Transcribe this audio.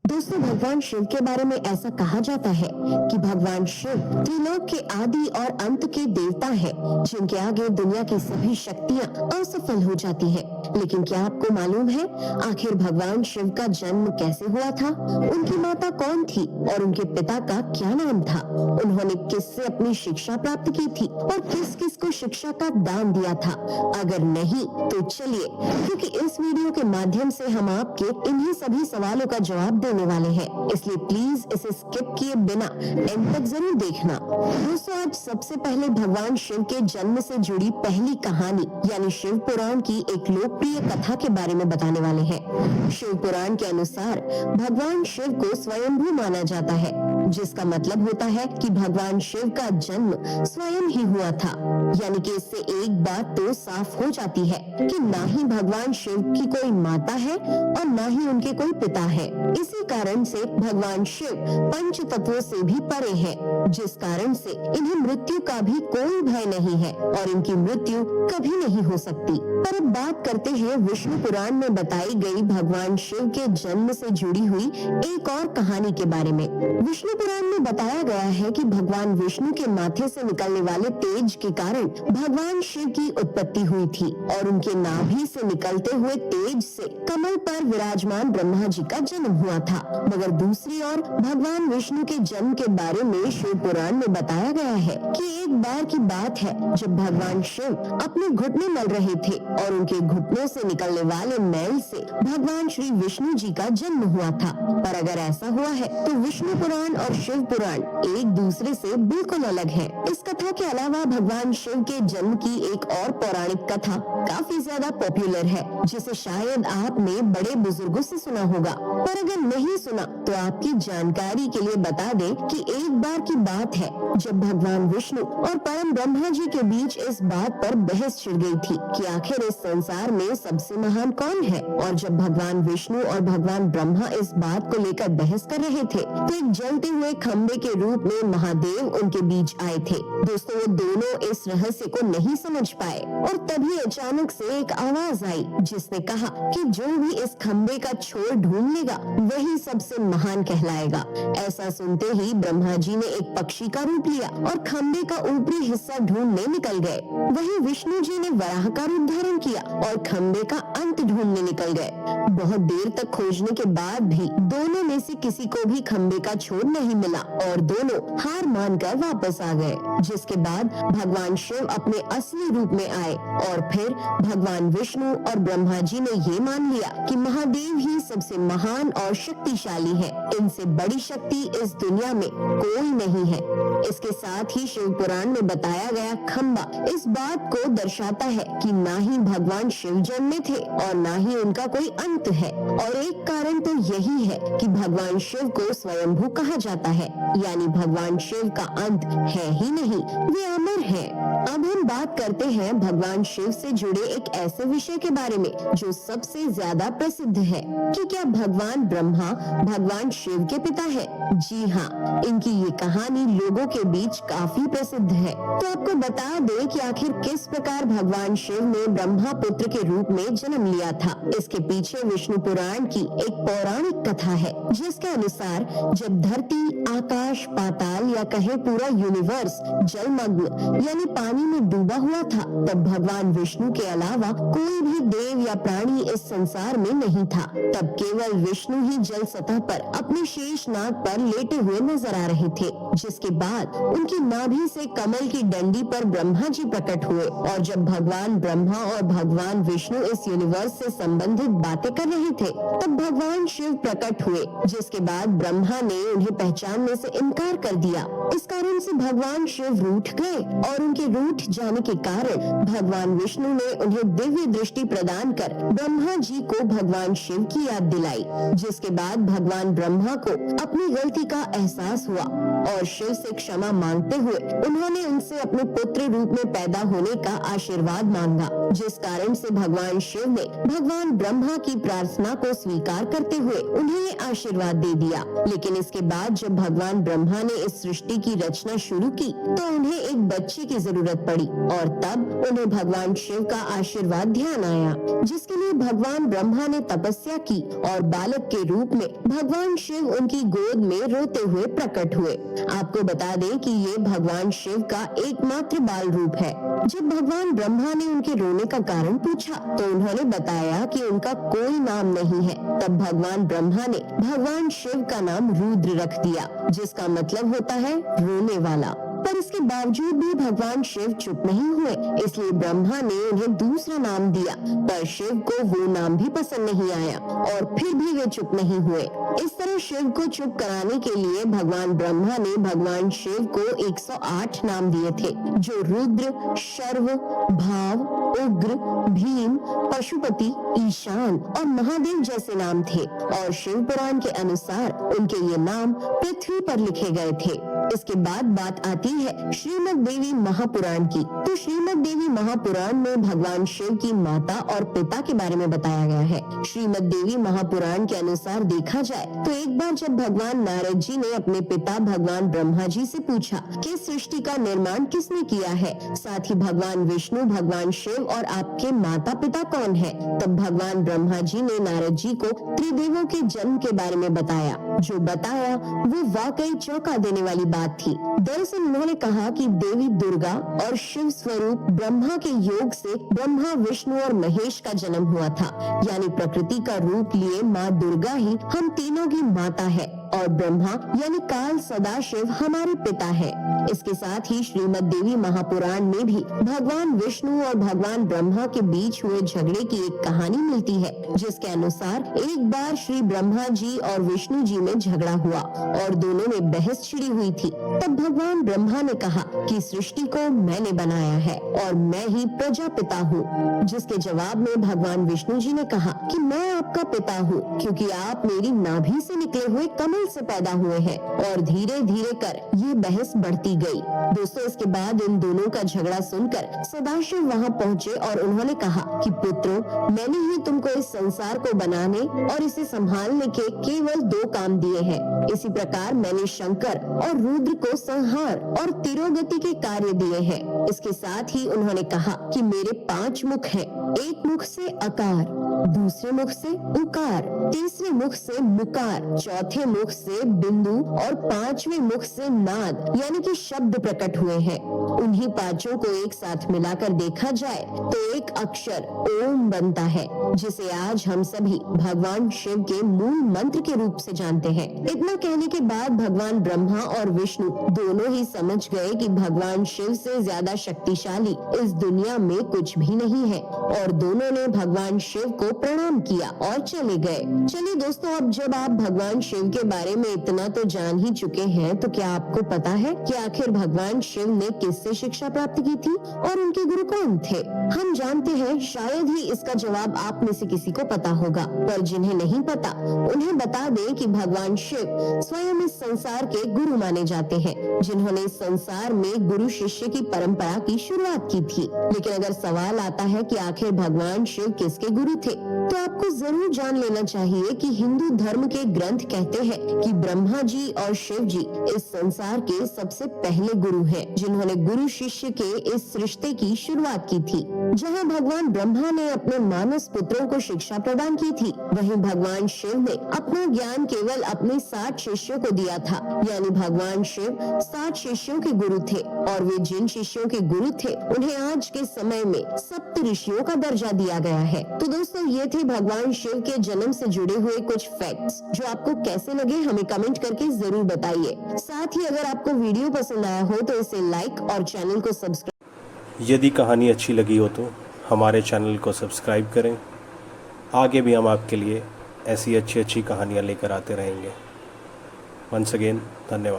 दोस्तों, भगवान शिव के बारे में ऐसा कहा जाता है कि भगवान शिव त्रिलोक के आदि और अंत के देवता हैं, जिनके आगे दुनिया की सभी शक्तियां असफल हो जाती हैं। लेकिन क्या आपको मालूम है आखिर भगवान शिव का जन्म कैसे हुआ था? उनकी माता कौन थी और उनके पिता का क्या नाम था? उन्होंने किससे अपनी शिक्षा प्राप्त की थी और किस किस को शिक्षा का दान दिया था? अगर नहीं तो चलिए, क्योंकि इस वीडियो के माध्यम से हम आपके इन्हीं सभी सवालों का जवाब देने वाले हैं, इसलिए प्लीज इसे स्किप किए बिना एंड तक जरूर देखना। दोस्तों, आज सबसे पहले भगवान शिव के जन्म से जुड़ी पहली कहानी यानी शिव पुराण की एक लोकप्रिय कथा के बारे में बताने वाले हैं। शिव पुराण के अनुसार भगवान शिव को स्वयंभू माना जाता है, जिसका मतलब होता है कि भगवान शिव का जन्म स्वयं ही हुआ था। यानी कि इससे एक बात तो साफ हो जाती है कि ना ही भगवान शिव की कोई माता है और ना ही उनके कोई पिता है। इसी कारण से भगवान शिव पंच तत्वों से भी परे हैं, जिस कारण से इन्हें मृत्यु का भी कोई भय नहीं है और इनकी मृत्यु कभी नहीं हो सकती। पर अब बात करते हैं विष्णु पुराण में बताई गई भगवान शिव के जन्म से जुड़ी हुई एक और कहानी के बारे में। विष्णु पुराण में बताया गया है कि भगवान विष्णु के माथे से निकलने वाले तेज के कारण भगवान शिव की उत्पत्ति हुई थी और उनके नाभि से निकलते हुए तेज से कमल पर विराजमान ब्रह्मा जी का जन्म हुआ था। मगर दूसरी ओर भगवान विष्णु के जन्म के बारे में शिव पुराण में बताया गया है कि एक बार की बात है जब भगवान शिव अपने घुटने मल रहे थे और उनके घुटनों से निकलने वाले मैल से भगवान श्री विष्णु जी का जन्म हुआ था। पर अगर ऐसा हुआ है तो विष्णु पुराण और शिव पुराण एक दूसरे से बिल्कुल अलग है। इस कथा के अलावा भगवान शिव के जन्म की एक और पौराणिक कथा काफी ज्यादा पॉपुलर है, जिसे शायद आपने बड़े बुजुर्गों से सुना होगा। पर अगर नहीं सुना तो आपकी जानकारी के लिए बता दें कि एक बार की बात है जब भगवान विष्णु और परम ब्रह्मा जी के बीच इस बात पर बहस छिड़ गई थी कि आखिर इस संसार में सबसे महान कौन है। और जब भगवान विष्णु और भगवान ब्रह्मा इस बात को लेकर बहस कर रहे थे तो एक जलते हुए खंबे के रूप में महादेव उनके बीच आए थे। दोस्तों, वो दोनों इस रहस्य को नहीं समझ पाए और तभी अचानक से एक आवाज आई जिसने कहा कि जो भी इस खंबे का छोर ढूंढ लेगा वही सबसे महान कहलाएगा। ऐसा सुनते ही ब्रह्मा जी ने एक पक्षी का रूप लिया और खंबे का ऊपरी हिस्सा ढूंढने निकल गए। वहीं विष्णु जी ने वराह का रूप धारण किया और खंबे का अंत ढूंढने निकल गए। बहुत देर तक खोजने के बाद भी दोनों में से किसी को भी खंबे का छोर नहीं मिला और दोनों हार मानकर वापस आ गए। जिसके बाद भगवान शिव अपने असली रूप में आए और फिर भगवान विष्णु और ब्रह्मा जी ने ये मान लिया कि महादेव ही सबसे महान और शक्तिशाली है। इनसे बड़ी शक्ति इस दुनिया में कोई नहीं है। इसके साथ ही शिव पुराण में बताया गया खंबा इस बात को दर्शाता है कि ना ही भगवान शिव जन्मे थे और ना ही उनका कोई अंत है। और एक कारण तो यही है कि भगवान शिव को स्वयंभू कहा जाता है, यानी भगवान शिव का अंत है ही नहीं, वे अमर हैं। अब हम बात करते हैं भगवान शिव से जुड़े एक ऐसे विषय के बारे में जो सबसे ज्यादा प्रसिद्ध है कि क्या भगवान ब्रह्मा भगवान शिव के पिता है। जी हाँ, इनकी ये कहानी लोगों के बीच काफी प्रसिद्ध है। तो आपको बता दें कि आखिर किस प्रकार भगवान शिव ने ब्रह्मा पुत्र के रूप में जन्म लिया था। इसके पीछे विष्णु पुराण की एक पौराणिक कथा है जिसके अनुसार जब धरती, आकाश, पाताल या कहे पूरा यूनिवर्स जलमग्न यानी पानी में डूबा हुआ था, तब भगवान विष्णु के अलावा कोई भी देव या प्राणी इस संसार में नहीं था। तब केवल विष्णु ही जल सतह पर अपने शेष नाग पर लेटे हुए नजर आ रहे थे। जिसके बाद उनकी नाभि से कमल की डंडी पर ब्रह्मा जी प्रकट हुए और जब भगवान ब्रह्मा और भगवान विष्णु इस यूनिवर्स से संबंधित बातें कर रहे थे तब भगवान शिव प्रकट हुए। जिसके बाद ब्रह्मा ने उन्हें पहचानने से इनकार कर दिया। इस कारण से भगवान शिव रूठ गए और उनके रूठ जाने के कारण भगवान विष्णु ने उन्हें दिव्य दृष्टि प्रदान कर ब्रह्मा जी को भगवान शिव की याद दिलाई। जिसके बाद भगवान ब्रह्मा को अपनी गलती का एहसास हुआ और शिव से क्षमा मांगते हुए उन्होंने उनसे अपने पुत्र रूप में पैदा होने का आशीर्वाद मांगा, जिस कारण से भगवान शिव ने भगवान ब्रह्मा की प्रार्थना को स्वीकार करते हुए उन्हें ये आशीर्वाद दे दिया। लेकिन इसके बाद जब भगवान ब्रह्मा ने इस सृष्टि की रचना शुरू की तो उन्हें एक बच्चे की जरूरत पड़ी और तब उन्हें भगवान शिव का आशीर्वाद ध्यान आया, जिसके लिए भगवान ब्रह्मा ने तपस्या की और बालक के रूप में भगवान शिव उनकी गोद में रोते हुए प्रकट हुए। आपको बता दें कि ये भगवान शिव का एकमात्र बाल रूप है। जब भगवान ब्रह्मा ने उनके रोने का कारण पूछा तो उन्होंने बताया कि उनका कोई नाम नहीं है। तब भगवान ब्रह्मा ने भगवान शिव का नाम रुद्र रख दिया, जिसका मतलब होता है रोने वाला। पर इसके बावजूद भी भगवान शिव चुप नहीं हुए, इसलिए ब्रह्मा ने उन्हें दूसरा नाम दिया, पर शिव को वो नाम भी पसंद नहीं आया और फिर भी वे चुप नहीं हुए। इस तरह शिव को चुप कराने के लिए भगवान ब्रह्मा ने भगवान शिव को 108 नाम दिए थे, जो रुद्र, शर्व, भाव, उग्र, भीम, पशुपति, ईशान और महादेव जैसे नाम थे और शिव पुराण के अनुसार उनके ये नाम पृथ्वी पर लिखे गए थे। इसके बाद बात आती है श्रीमद् देवी महापुराण की। तो श्रीमद् देवी महापुराण में भगवान शिव की माता और पिता के बारे में बताया गया है। श्रीमद् देवी महापुराण के अनुसार देखा जाए तो एक बार जब भगवान नारद जी ने अपने पिता भगवान ब्रह्मा जी से पूछा कि सृष्टि का निर्माण किसने किया है, साथ ही भगवान विष्णु, भगवान शिव और आपके माता पिता कौन है, तब भगवान ब्रह्मा जी ने नारद जी को त्रिदेवों के जन्म के बारे में बताया। जो बताया वो वाकई चौंका देने वाली बात थी। दरअसल उन्होंने कहा कि देवी दुर्गा और शिव स्वरूप ब्रह्मा के योग से ब्रह्मा, विष्णु और महेश का जन्म हुआ था, यानी प्रकृति का रूप लिए माँ दुर्गा ही हम तीनों की माता है और ब्रह्मा यानी काल सदाशिव हमारे पिता है। इसके साथ ही श्रीमद् देवी महापुराण में भी भगवान विष्णु और भगवान ब्रह्मा के बीच हुए झगड़े की एक कहानी मिलती है, जिसके अनुसार एक बार श्री ब्रह्मा जी और विष्णु जी में झगड़ा हुआ और दोनों में बहस छिड़ी हुई थी। तब भगवान ब्रह्मा ने कहा कि सृष्टि को मैंने बनाया है और मैं ही प्रजापिता हूँ, जिसके जवाब में भगवान विष्णु जी ने कहा कि मैं आपका पिता हूँ, क्योंकि आप मेरी नाभि से निकले हुए कमल से पैदा हुए हैं। और धीरे धीरे कर ये बहस बढ़ती गई। दोस्तों, इसके बाद इन दोनों का झगड़ा सुनकर सदाशिव वहाँ पहुँचे और उन्होंने कहा कि पुत्रों, मैंने ही तुमको इस संसार को बनाने और इसे संभालने के केवल 2 काम दिए हैं। इसी प्रकार मैंने शंकर और रुद्र को संहार और तिरोगति के कार्य दिए हैं। इसके साथ ही उन्होंने कहा कि मेरे 5 मुख हैं, एक मुख से अकार, दूसरे मुख से उकार, तीसरे मुख से मुकार, चौथे मुख से बिंदु और 5वें मुख से नाद यानी कि शब्द प्रकट हुए हैं। उन्हीं 5 को एक साथ मिलाकर देखा जाए तो एक अक्षर ओम बनता है, जिसे आज हम सभी भगवान शिव के मूल मंत्र के रूप से जानते हैं। इतना कहने के बाद भगवान ब्रह्मा और विष्णु दोनों ही समझ गए कि भगवान शिव से ज्यादा शक्तिशाली इस दुनिया में कुछ भी नहीं है और दोनों ने भगवान शिव को प्रणाम किया और चले गए। चलिए दोस्तों, अब जब आप भगवान शिव के बारे में इतना तो जान ही चुके हैं, तो क्या आपको पता है कि आखिर भगवान शिव ने किससे शिक्षा प्राप्त की थी और उनके गुरु कौन थे? हम जानते हैं शायद ही इसका जवाब आप में से किसी को पता होगा, पर जिन्हें नहीं पता उन्हें बता दें कि भगवान शिव स्वयं इस संसार के गुरु माने जाते हैं, जिन्होंने इस संसार में गुरु शिष्य की परंपरा की शुरुआत की थी। लेकिन अगर सवाल आता है कि आखिर भगवान शिव किसके गुरु थे, तो आपको जरूर जान लेना चाहिए कि हिंदू धर्म के ग्रंथ कहते हैं कि ब्रह्मा जी और शिव जी इस संसार के सबसे पहले गुरु हैं, जिन्होंने गुरु शिष्य के इस रिश्ते की शुरुआत की थी। जहां भगवान ब्रह्मा ने अपने मानस पुत्रों को शिक्षा प्रदान की थी, वहीं भगवान शिव ने अपना ज्ञान केवल अपने 60 शिष्यों को दिया था, यानी भगवान शिव 60 शिष्यों के गुरु थे और वे जिन शिष्यों के गुरु थे उन्हें आज के समय में सप्त ऋषियों का दर्जा दिया गया है। तो दोस्तों, ये थे भगवान शिव के जन्म से जुड़े हुए कुछ फैक्ट्स, जो आपको कैसे लगे हमें कमेंट करके जरूर बताइए। साथ ही अगर आपको वीडियो पसंद आया हो तो इसे लाइक और चैनल को सब्सक्राइब। यदि कहानी अच्छी लगी हो तो हमारे चैनल को सब्सक्राइब करें। आगे भी हम आपके लिए ऐसी अच्छी अच्छी कहानियाँ लेकर आते रहेंगे। वंस अगेन धन्यवाद।